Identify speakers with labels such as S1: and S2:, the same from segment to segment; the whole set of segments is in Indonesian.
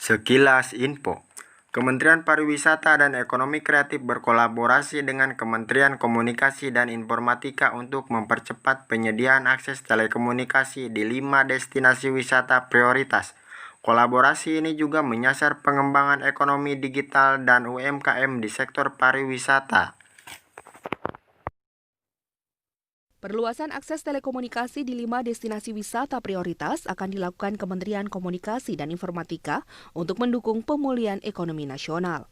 S1: Sekilas info, Kementerian Pariwisata dan Ekonomi Kreatif berkolaborasi dengan Kementerian Komunikasi dan Informatika untuk mempercepat penyediaan akses telekomunikasi di 5 destinasi wisata prioritas. Kolaborasi ini juga menyasar pengembangan ekonomi digital dan UMKM di sektor pariwisata.
S2: Perluasan akses telekomunikasi di 5 destinasi wisata prioritas akan dilakukan Kementerian Komunikasi dan Informatika untuk mendukung pemulihan ekonomi nasional.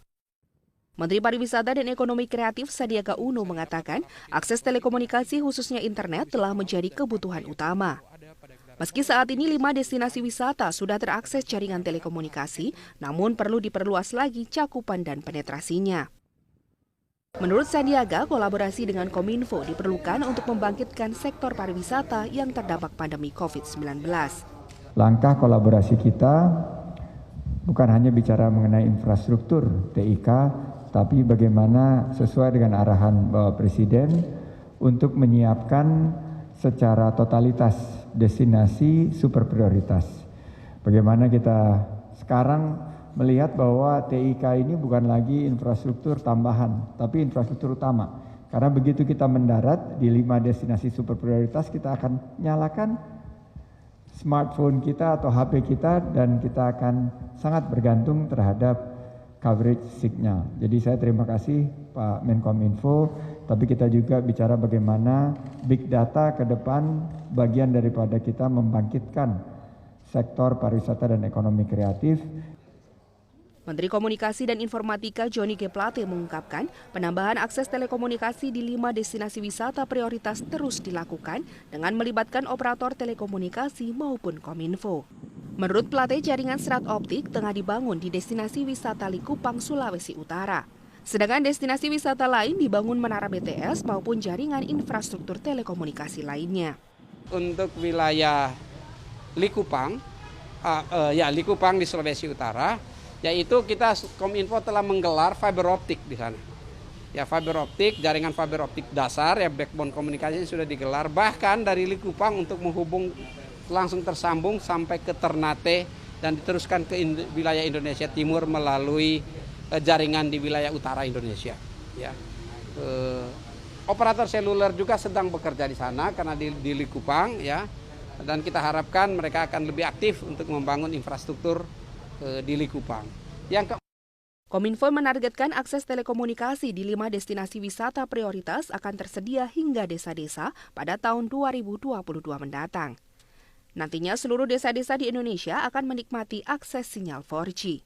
S2: Menteri Pariwisata dan Ekonomi Kreatif Sandiaga Uno mengatakan, akses telekomunikasi khususnya internet telah menjadi kebutuhan utama. Meski saat ini 5 destinasi wisata sudah terakses jaringan telekomunikasi, namun perlu diperluas lagi cakupan dan penetrasinya. Menurut Sandiaga, kolaborasi dengan Kominfo diperlukan untuk membangkitkan sektor pariwisata yang terdampak pandemi COVID-19.
S3: Langkah kolaborasi kita bukan hanya bicara mengenai infrastruktur TIK, tapi bagaimana sesuai dengan arahan Bapak Presiden untuk menyiapkan secara totalitas destinasi super prioritas. Bagaimana kita sekarang melihat bahwa TIK ini bukan lagi infrastruktur tambahan, tapi infrastruktur utama. Karena begitu kita mendarat di 5 destinasi super prioritas, kita akan nyalakan smartphone kita atau HP kita dan kita akan sangat bergantung terhadap coverage signal. Jadi saya terima kasih Pak Menkominfo, tapi kita juga bicara bagaimana big data ke depan bagian daripada kita membangkitkan sektor pariwisata dan ekonomi kreatif.
S2: Menteri Komunikasi dan Informatika Johnny G. Plate mengungkapkan penambahan akses telekomunikasi di 5 destinasi wisata prioritas terus dilakukan dengan melibatkan operator telekomunikasi maupun Kominfo. Menurut Plate, jaringan serat optik tengah dibangun di destinasi wisata Likupang, Sulawesi Utara. Sedangkan destinasi wisata lain dibangun menara BTS maupun jaringan infrastruktur telekomunikasi lainnya.
S4: Untuk wilayah Likupang, Likupang di Sulawesi Utara, yaitu kita Kominfo telah menggelar fiber optik di sana. Ya, fiber optik, jaringan fiber optik dasar, ya backbone komunikasi sudah digelar, bahkan dari Likupang untuk menghubung langsung tersambung sampai ke Ternate dan diteruskan ke wilayah Indonesia Timur melalui jaringan di wilayah utara Indonesia. Ya. Operator seluler juga sedang bekerja di sana karena di Likupang, ya, dan kita harapkan mereka akan lebih aktif untuk membangun infrastruktur di Likupang.
S2: Kominfo menargetkan akses telekomunikasi di 5 destinasi wisata prioritas akan tersedia hingga desa-desa pada tahun 2022 mendatang. Nantinya seluruh desa-desa di Indonesia akan menikmati akses sinyal 4G.